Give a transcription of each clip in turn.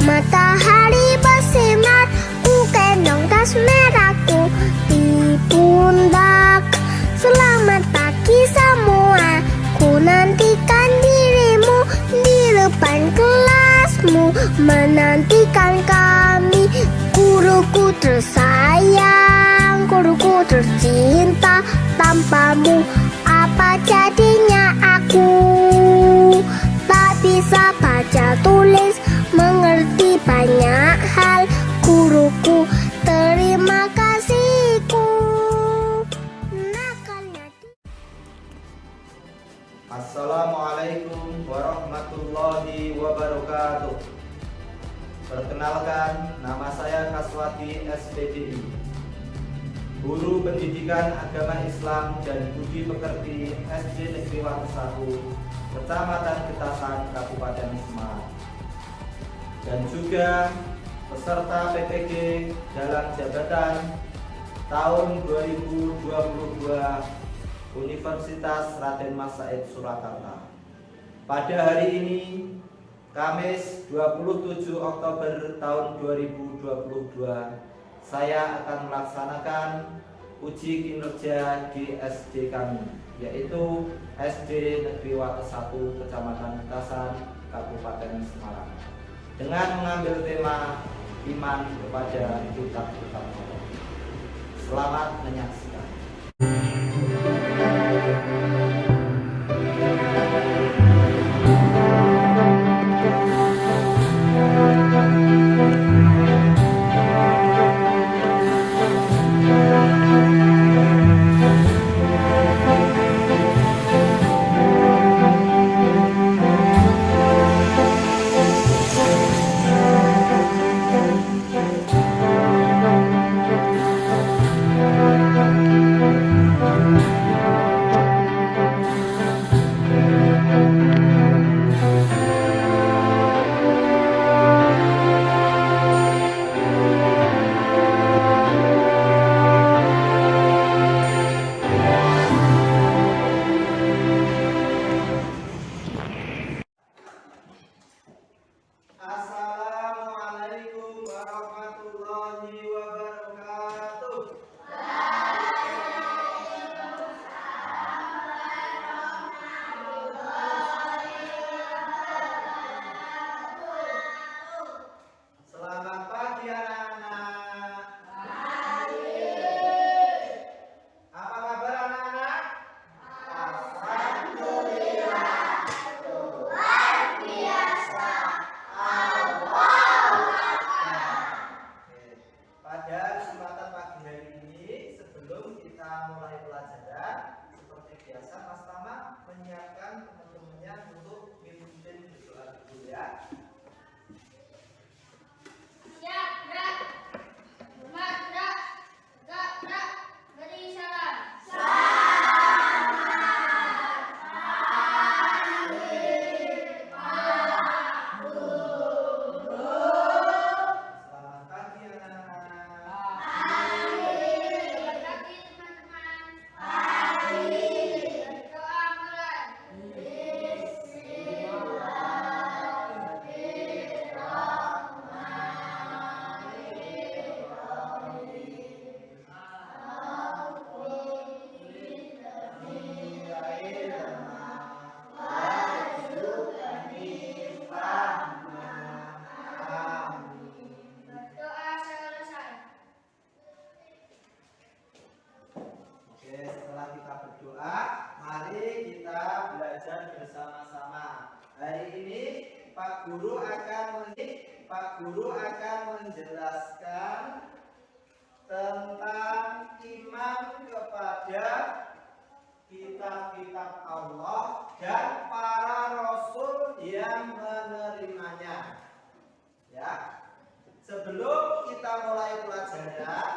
Matahari bersinar, ku gendong tas merahku di pundak. Selamat pagi semua, ku nantikan dirimu di depan kelasmu. Menantikan kami, guruku tersayang, guruku tercinta. Tanpamu apa jadinya aku? Tak bisa baca tulis, mengerti banyak hal. Guruku, terima kasihku. Assalamualaikum warahmatullahi wabarakatuh. Perkenalkan, nama saya Kaswati SPDI, Guru Pendidikan Agama Islam dan Budi Pekerti SD Negeri Wates 1, Kecamatan Getasan, Kabupaten Semarang, dan juga peserta PPG dalam jabatan tahun 2022 Universitas Raden Mas Said Surakarta. Pada hari ini, Kamis 27 Oktober tahun 2022, saya akan melaksanakan uji kinerja di SD kami, yaitu SD Negeri Wates 1, Kecamatan Getasan, Kabupaten Semarang, dengan mengambil tema iman kepada kitab-kitab Allah. Selamat menyaksikan. Assalamualaikum warahmatullahi wabarakatuh. Selamat pagi anak-anak. Apa kabar anak-anak? Alhamdulillah. Luar biasa. Pada kesempatan pagi hari ini, sebelum kita mulai pelajaran, seperti biasa Mas Tama menyiapkan teman-temannya untuk memimpin berdoa dulu ya. Siap, gerak. Hormat, gerak. Tegak, gerak. Beri salam. Selamat pagi anak-anak. Selamat pagi, teman-teman. Berdoa mulai. Berdoa selesai. Oke, setelah kita berdoa, mari kita belajar bersama-sama. Hari ini Pak Guru akan menjelaskan tentang iman kepada kitab-kitab Allah dan para rasul yang menerimanya. Ya. Sebelum kita mulai pelajaran,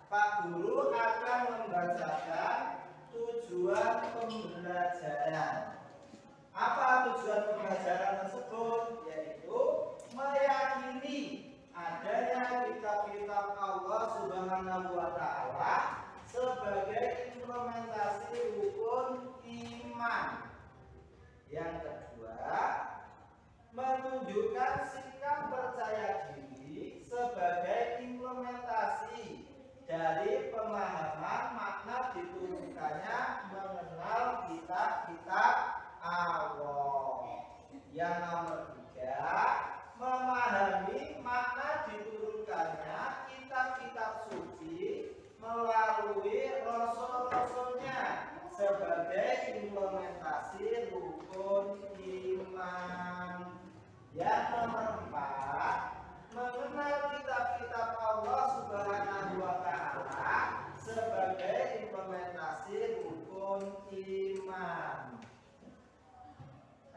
Pak Guru akan membacakan tujuan pembelajaran. Apa tujuan pembelajaran tersebut? Yaitu meyakini adanya kitab-kitab Allah Subhanahu wa Ta'ala sebagai implementasi rukun iman. Yang kedua, menunjukkan sikap percaya Yang nomor 3, memahami makna diturunkannya kitab-kitab suci melalui rasul-rasulnya sebagai implementasi rukun iman. Yang nomor 4, mengenal kitab-kitab Allah Subhanahu wa Ta'ala sebagai implementasi rukun iman.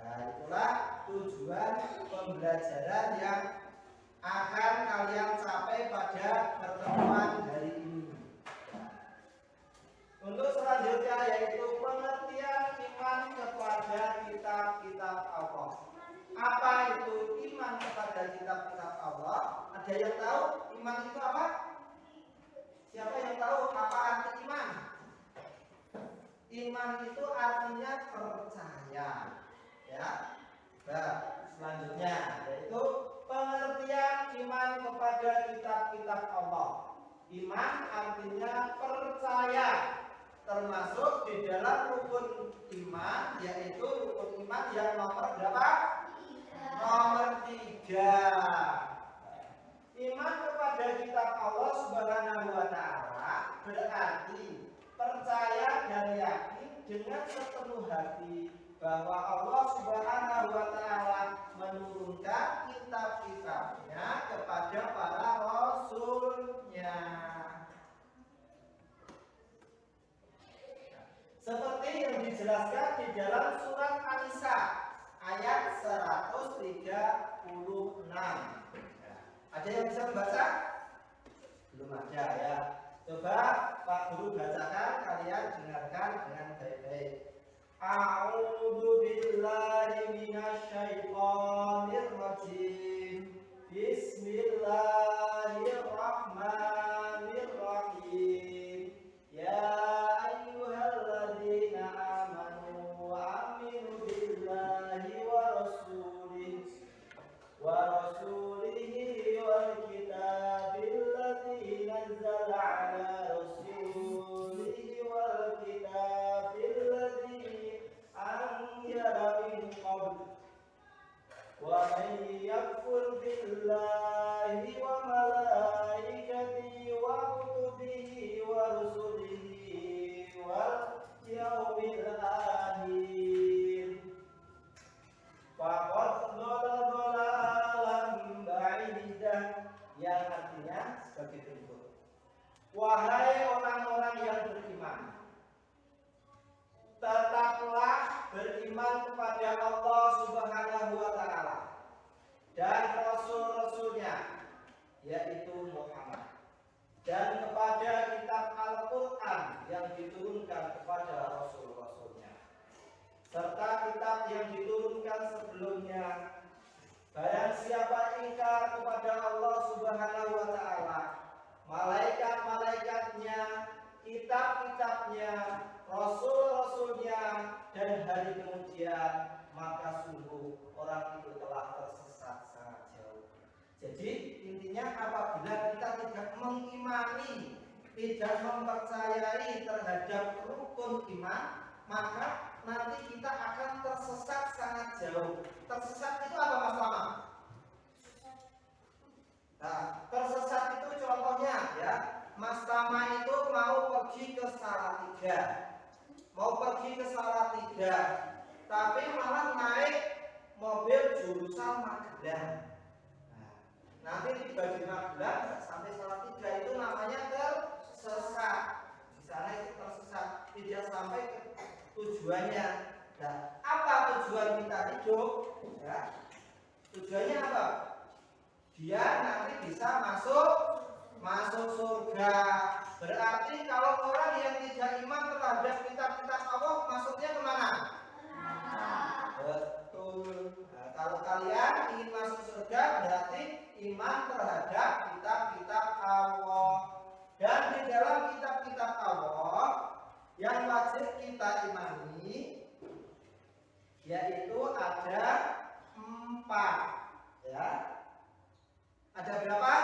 Nah, itulah tujuan pembelajaran yang akan kalian capai pada pertemuan hari ini. Untuk selanjutnya yaitu pengertian iman kepada kitab-kitab Allah. Apa itu iman kepada kitab-kitab Allah? Ada yang tahu iman itu apa? Siapa yang tahu apa arti iman? Iman itu artinya percaya. Ya. Nah, selanjutnya yaitu pengertian iman kepada kitab-kitab Allah. Iman artinya percaya, termasuk di dalam rukun iman, yaitu rukun iman yang nomor berapa? Nomor 3. Iman kepada kitab Allah Subhanahu wa Ta'ala berarti percaya dan yakin dengan sepenuh hati bahwa Allah Subhanahu wa Ta'ala menurunkan kitab-kitabnya kepada para rasulnya. Seperti yang dijelaskan di dalam surat An-Nisa ayat 136. Ada yang bisa membaca? Belum ada ya. Coba Pak Guru bacakan, kalian dengarkan dengan baik-baik. A'udzu billahi minasyaitonir rajim. Bismillahirrahmanirrahim. Ya ayyuhalladzina amanu aminu billahi wa rasulihi wal kitabil ladzi nazzala ala rasulihi wal kitabil ladzi anzala min qabl wa man yakfur billahi wa malaikatihi wa kutubihi wa rusulihi wal yawmil akhir faqad dhalalan ba'idah, yang artinya sebagai berikut. Wahai orang-orang yang beriman, tetaplah beriman kepada Allah Subhanahu wa Ta'ala dan rasul-rasulnya, yaitu Muhammad, dan kepada kitab Al-Quran yang diturunkan kepada rasul-rasulnya, serta kitab yang diturunkan sebelumnya. Barang siapa ingkar kepada Allah Subhanahu wa Ta'ala, malaikat-malaikatnya, kitab-kitabnya, rasul-rasulnya, dan hari kemudian, maka sungguh orang itu telah tersesat sangat jauh. Jadi intinya apabila kita tidak mengimani, tidak mempercayai terhadap rukun iman, maka nanti kita akan tersesat sangat jauh. Tersesat itu apa Mas Lama? Nah, tersesat itu contohnya ya, Mas Tama itu mau pergi ke Salatiga, tapi malah naik mobil jurusan Magelang. Nah, nanti tiba di Magelang sampai Salatiga, itu namanya tersesat. Di sana itu tersesat, tidak sampai ke tujuannya. Nah, apa tujuan kita hidup? Ya, tujuannya apa? Dia nanti bisa masuk surga. Berarti kalau orang yang tidak iman terhadap kitab-kitab Allah, masuknya kemana? Betul. Nah, kalau kalian ingin masuk surga, berarti iman terhadap kitab-kitab Allah. Dan di dalam kitab-kitab Allah yang wajib kita imani, yaitu ada 4, ya. Ada berapa?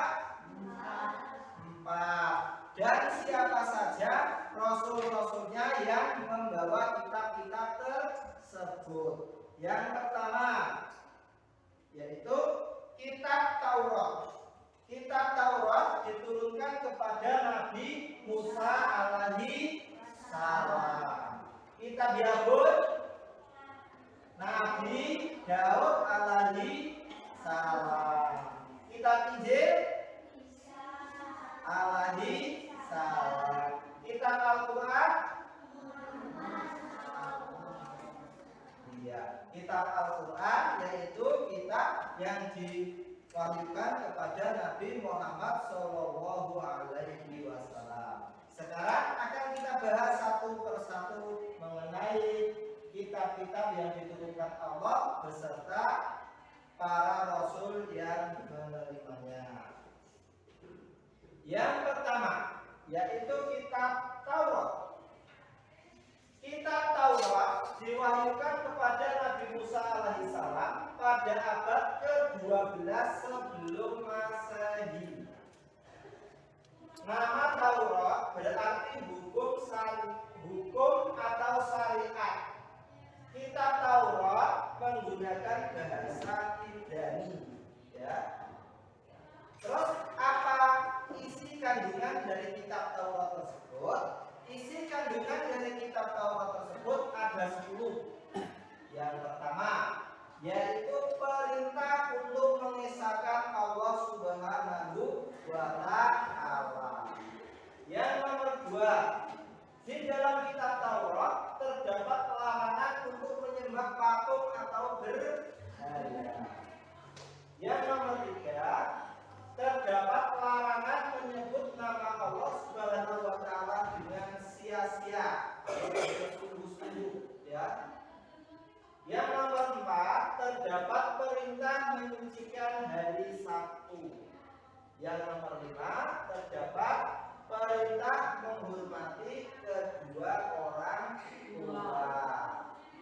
4. Dan siapa saja rasul-rasulnya yang membawa kitab-kitab tersebut? Yang pertama Daud alaihi salam. Kitab Injil alaihi salam. Kitab Al-Quran, iya, kitab Al-Quran yaitu kitab yang diwahyukan kepada Nabi Muhammad Shallallahu Alaihi Wasallam. Sekarang akan kita bahas satu persatu mengenai kitab-kitab yang diturunkan Allah beserta para rasul yang menerimanya. Yang pertama yaitu kitab Taurat. Kitab Taurat diwahyukan kepada Nabi Musa alaihissalam pada abad ke-12 sebelum Masehi. Nama Taurat berarti hukum atau syariat. Kitab Taurat menggunakan bahasa Ibrani, ya. Terus apa isi kandungan dari kitab Taurat tersebut? Isi kandungan dari kitab Taurat tersebut ada 10. Yang pertama yaitu perintah untuk mengesahkan Allah Subhanahu wa Ta'ala. Yang nomor 2, di dalam kitab Taurat terdapat larangan untuk menyembah patung atau berhala. Yang nomor 3, terdapat larangan menyebut nama Allah Subhanahu wa Ta'ala dengan sia-sia, bersungguh-sungguh, ya. Yang nomor 4, terdapat perintah menyucikan hari Sabtu. Yang nomor 5, terdapat perintah menghormati kedua orang tua,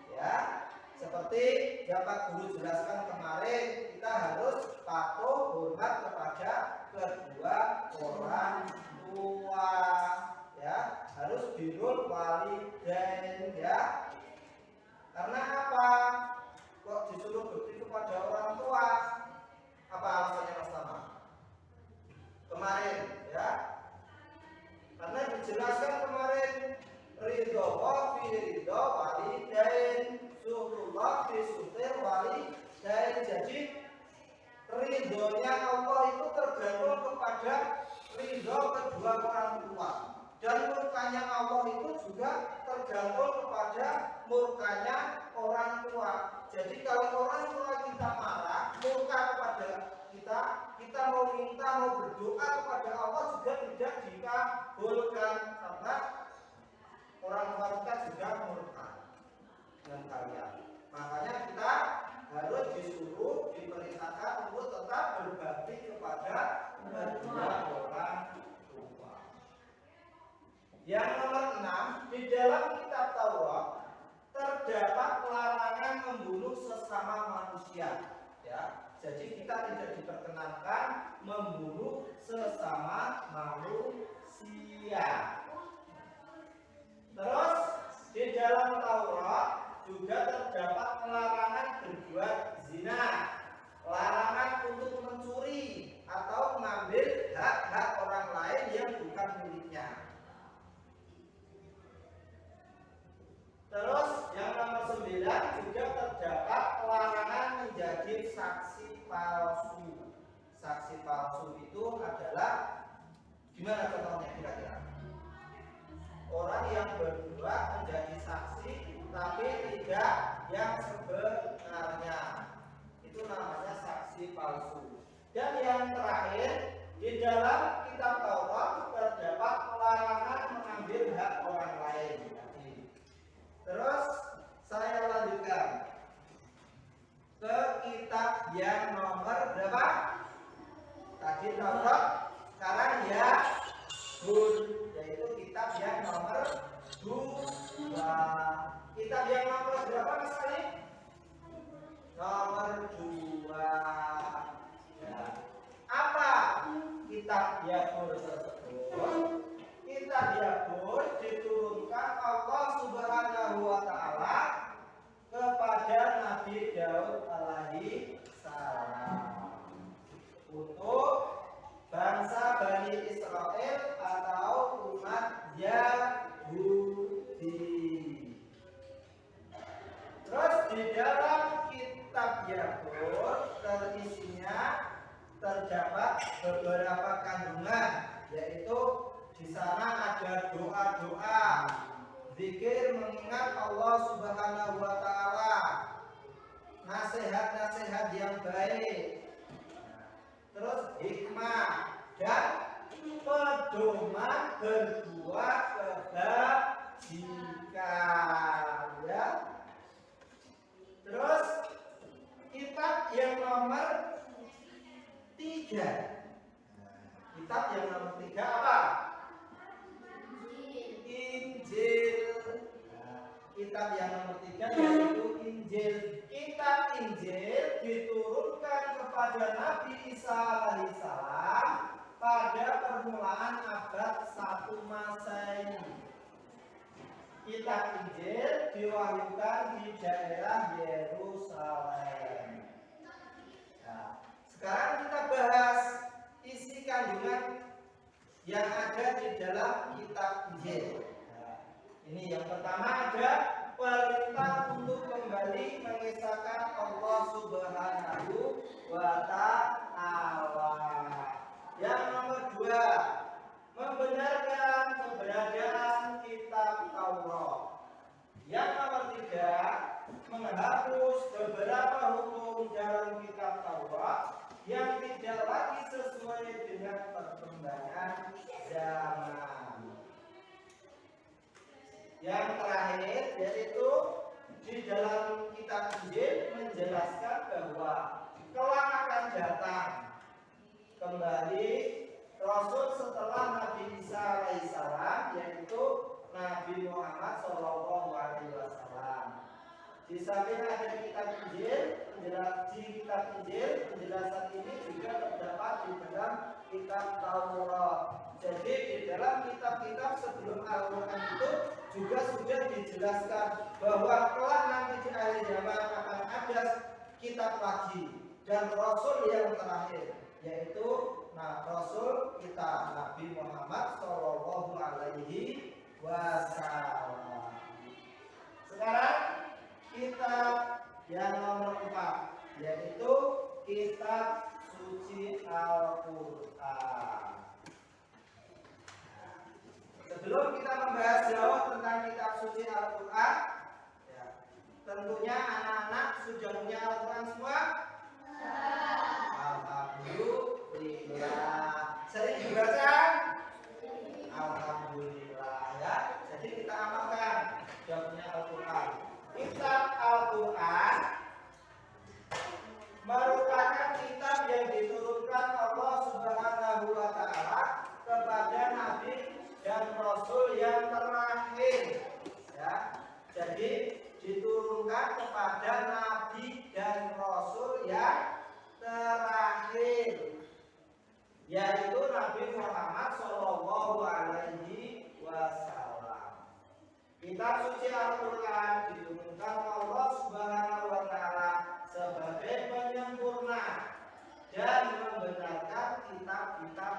ya. Seperti dapat guru jelaskan kemarin, kita harus patuh hormat kepada kedua orang tua, ya. Harus birrul walidain, ya. Karena apa? Kok disuruh berbakti kepada orang tua? Apa alasannya Mas Tama? Kemarin, ya. Karena dijelaskan kemarin ridho wa fi ridho walidain, suhrullah fi suhtir walidain. Jadi ridhonya Allah itu tergantung kepada ridho kedua orang tua, dan murkanya Allah itu juga tergantung kepada murkanya orang tua. Jadi kalau orang tua kita marah, murka kepada kita, kita mau minta, mau berdoa kepada Allah juga tidak dikabulkan, karena orang tua kita juga murka dengan kalian. Makanya kita harus disuruh, diperintahkan untuk tetap berbakti kepada kedua orang tua. Yang nomor 6, di dalam kitab Taurat terdapat larangan membunuh sesama manusia, ya. Jadi kita tidak diperkenankan membunuh sesama manusia. Terus di dalam Taurat juga terdapat larangan berbuat zina, larangan untuk mencuri atau mengambil hak-hak orang lain yang bukan miliknya. Terus yang nomor 9 juga terdapat larangan menjadi saksi palsu. Saksi palsu itu adalah gimana contohnya kira-kira? Orang yang berdua menjadi saksi tapi tidak yang sebenarnya, itu namanya saksi palsu. Dan yang terakhir, di dalam kitab Taurat terdapat larangan mengambil hak orang lain. Terus saya lanjutkan ke kitab yang nomor berapa? Tadi Taurat, sekarang ya yaitu kitab yang nomor 2. Kitab yang nomor berapa Mas Ali? Nomor 2. Ya. Apa kitab Yabur tersebut? Kitab Yabur diturunkan Allah Subhanahu wa Ta'ala kepada Nabi Daud alaihi salam untuk bangsa Bani Israel atau umat Yahudi. Terus di dalam kitab Jabur terisinya terdapat beberapa kandungan, yaitu di sana ada doa-doa, zikir mengingat Allah Subhanahu wa taala, nasihat-nasihat yang baik, terus hikmah dan pedoman berbuat kebajikan, ya. Terus kitab yang nomor 3. Kitab yang nomor 3 apa? Injil. Kitab yang nomor 3 yaitu Injil. Kitab Injil diturunkan kepada Nabi Isa alaihissalam pada permulaan abad 1 Masehi. Kitab Injil diwahyukan di daerah Yerusalem. Nah, sekarang kita bahas isi kandungan yang ada di dalam kitab Injil. Nah, ini yang pertama ada perintah untuk kembali mengesahkan Allah Subhanahu wa taala. Yang nomor 2, membenarkan keberadaan kitab Taurat. Yang nomor 3, menghapus beberapa hukum dalam kitab Taurat yang tidak lagi sesuai dengan perkembangan zaman. Yang terakhir yaitu di dalam kitab Injil menjelaskan bahwa kelak akan datang kembali Rasul setelah Nabi Isa alaihissalam, yaitu Nabi Muhammad Shallallahu alaihi wasallam. Di samping ada di kitab Injil, penjelasan ini juga terdapat di dalam kitab Taurat. Jadi di dalam kitab-kitab sebelum Al-Quran itu juga sudah dijelaskan bahwa kelak nanti di akhir zaman akan ada kitab lagi dan Rasul yang terakhir, yaitu Rasul kita Nabi Muhammad Shallallahu alaihi wasallam. Sekarang kitab yang nomor 4 yaitu kitab suci Al-Quran. Sebelum kita membahas jauh tentang kitab suci Al-Quran, ya, tentunya anak-anak sudah punya Al-Quran semua? Alhamdulillah. Sering dibaca? Alhamdulillah, ya. Jadi kita amalkan sudah punya Al-Quran. Kitab Al-Quran merupakan kitab yang diturunkan Allah Subhanahu wa taala kepada nabi dan rasul yang terakhir, ya. Jadi diturunkan kepada nabi dan rasul yang terakhir, yaitu Nabi Muhammad Shallallahu alaihi wasallam. Kitab suci Al-Quran diturunkan Allah Subhanahu wa taala sebagai penyempurna dan membenarkan kitab-kitab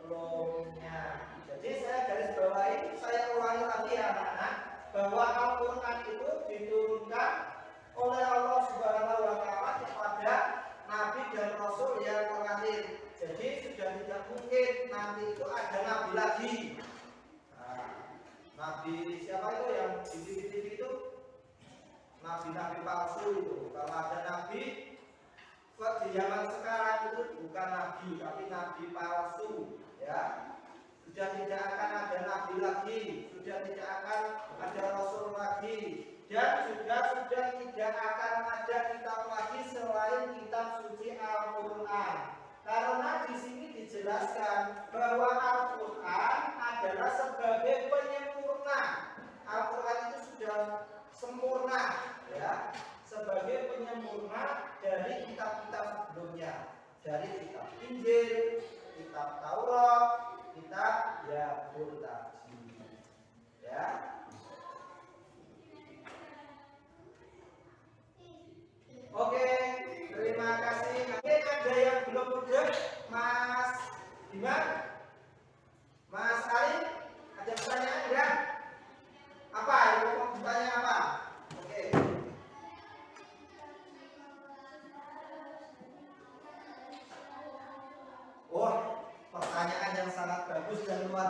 sebelumnya. Jadi saya garis bawahi, saya ulangi lagi ya anak-anak, bahwa Al-Quran itu diturunkan oleh Allah Subhanahu wa taala kepada nabi dan rasul yang terakhir. Jadi sudah tidak mungkin nanti itu ada nabi lagi. Nabi siapa itu yang di TV itu? Nabi-nabi palsu itu. Kalau ada nabi di zaman sekarang itu bukan nabi tapi nabi palsu, ya. Sudah tidak akan ada nabi lagi, sudah tidak akan ada rasul lagi, dan sudah tidak akan ada kitab lagi selain kitab suci Al-Quran. Karena di sini dijelaskan bahwa Al-Quran adalah sebagai penyempurna. Al-Quran itu sudah sempurna, ya, sebagai penyempurna dari kitab-kitab sebelumnya, dari kitab Injil, kitab Taurat, kitab Zabur tadi, ya. Oke, terima kasih. Mungkin ada yang belum mudah, Mas Dimas, Mas Ali, ada pertanyaan enggak? Apa yang mau bertanya apa? Oke.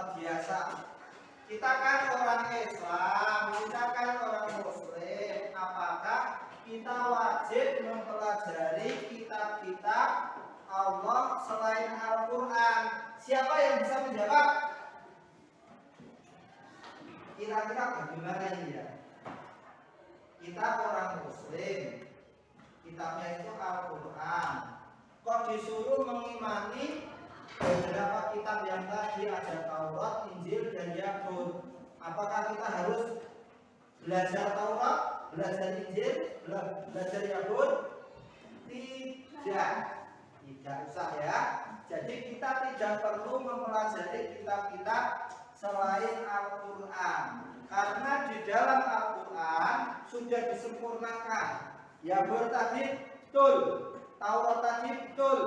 luar biasa. Kita kan orang Islam, kita kan orang Muslim. Apakah kita wajib mempelajari kitab-kitab Allah selain Al-Quran? Siapa yang bisa menjawab? Kira-kira bagaimana ini ya? Kita orang Muslim, kitabnya itu Al-Quran. Kok disuruh mengimani beberapa kitab yang tadi, ada Taurat, Injil, dan Zabur? Apakah kita harus belajar Taurat, belajar Injil, belajar Zabur? Tidak usah ya. Jadi kita tidak perlu mempelajari kitab-kitab selain Al-Quran, karena di dalam Al-Quran sudah disempurnakan. Zabur tadi betul, Taurat tadi betul,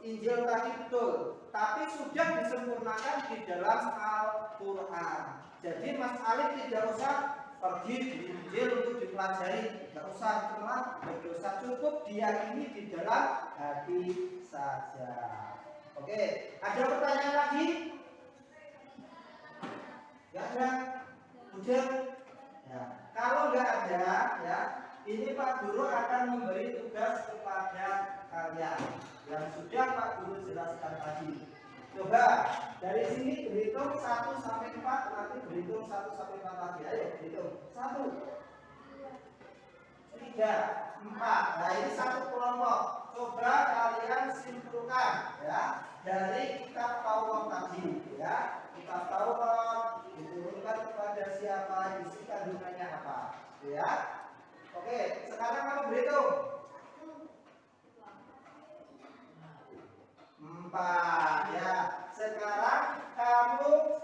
Injil tadi betul, tapi sudah disempurnakan di dalam Al-Quran. Jadi Mas Alif tidak usah pergi di Injil untuk dipelajari, tidak usah, cuma berdosa, cukup diyakini di dalam hati saja. Oke, ada pertanyaan lagi? Enggak ada? Udah? Ya. Kalau nggak ada, ya, ini Pak Guru akan memberi tugas kepada kalian yang sudah Pak Guru jelaskan tadi. Coba dari sini berhitung 1 sampai 4, nanti berhitung 1 sampai 4 lagi. Ayo hitung. 1, 3, 4. Nah, ini satu kelompok. Coba kalian simpulkan ya dari kitab Taurat tadi ya. Kitab Taurat diturunkan kepada siapa, isi kandungannya apa, ya. Oke, sekarang kamu berhitung. 4 ya. Sekarang kamu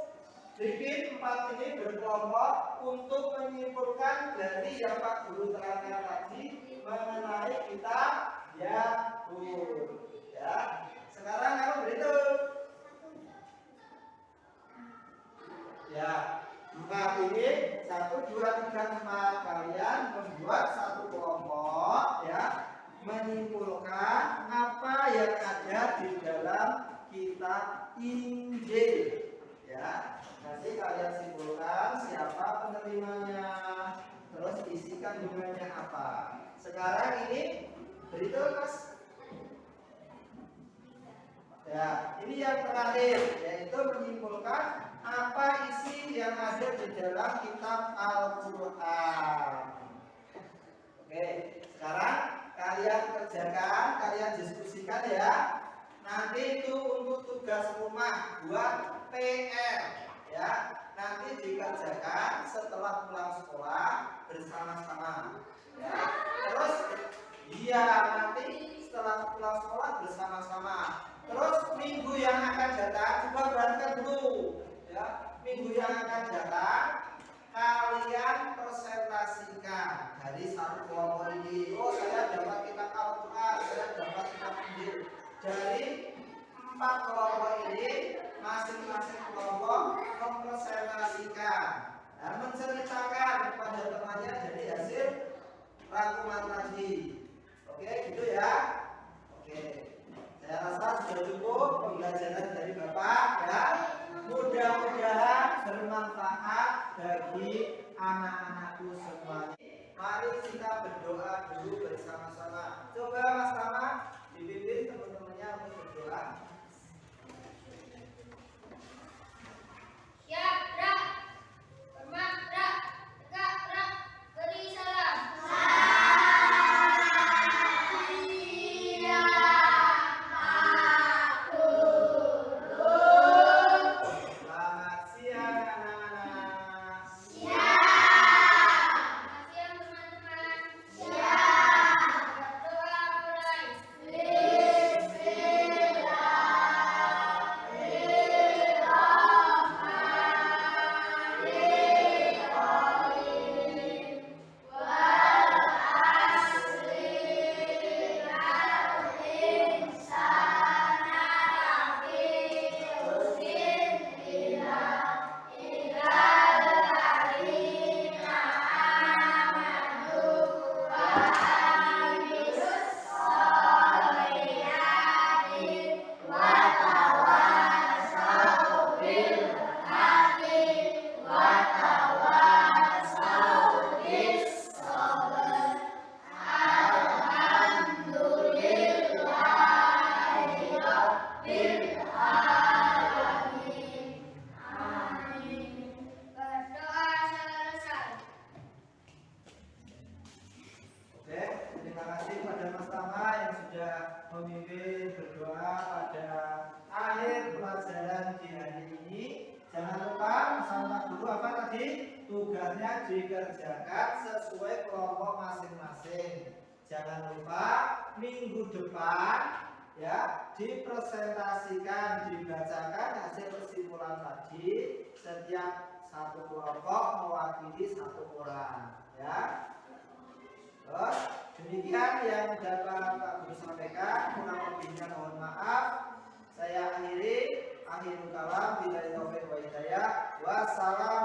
bikin 4 ini berkelompok untuk menyimpulkan dari yang Pak Guru terangkan tadi mengenai kitab Zabur. Ya. Sekarang kamu berhitung. Ya, 4 ini 1, 2, 3, 4. Kalian membuat satu kelompok ya, menyimpulkan apa yang ada di dalam kitab Injil ya. Nanti kalian simpulkan siapa penerimanya, terus isi kandungannya apa. Sekarang ini berhitung Mas. Ya, ini yang terakhir, yaitu menyimpulkan apa isi yang ada di dalam kitab Al-Quran. Oke, sekarang kalian kerjakan, kalian diskusikan ya. Nanti itu untuk tugas rumah buat PR ya. Nanti dikerjakan setelah pulang sekolah bersama-sama ya. Terus iya, nanti setelah pulang sekolah bersama-sama. Terus minggu yang akan datang coba perhatikan dulu ya. Minggu yang akan datang kalian presentasikan dari satu kelompok ini. Oh, saya dapat kitab Al-Quran, saya dapat kitab Injil. Dari 4 kelompok ini masing-masing kelompok mempresentasikan dan menceritakan kepada temannya dari hasil rangkuman tadi. Oke, gitu ya. Oke. Saya rasa sudah cukup pembelajaran dari Bapak ya. Mudah-mudahan bermanfaat bagi anak-anakku semuanya. Mari kita berdoa dulu bersama-sama. Coba Mas Tama dipimpin teman-temannya untuk berdoa. Siap, gerak. Hormat, gerak. Tegak, gerak. Beri salam. Selamat siang anak-anak. Siap. sudah memimpin berdoa pada akhir pelajaran di hari ini. Jangan lupa bersama guru apa tadi? Tugasnya dikerjakan sesuai kelompok masing-masing. Jangan lupa minggu depan ya dipresentasikan, dibacakan hasil kesimpulan tadi. Setiap satu kelompok mewakili satu orang ya. Terus demikian yang dapat Pak Guru sampaikan. Kurang lebihnya mohon maaf. Saya akhiri. Akhirul kalam, billahi taufiq wa hidayah. Wassalam.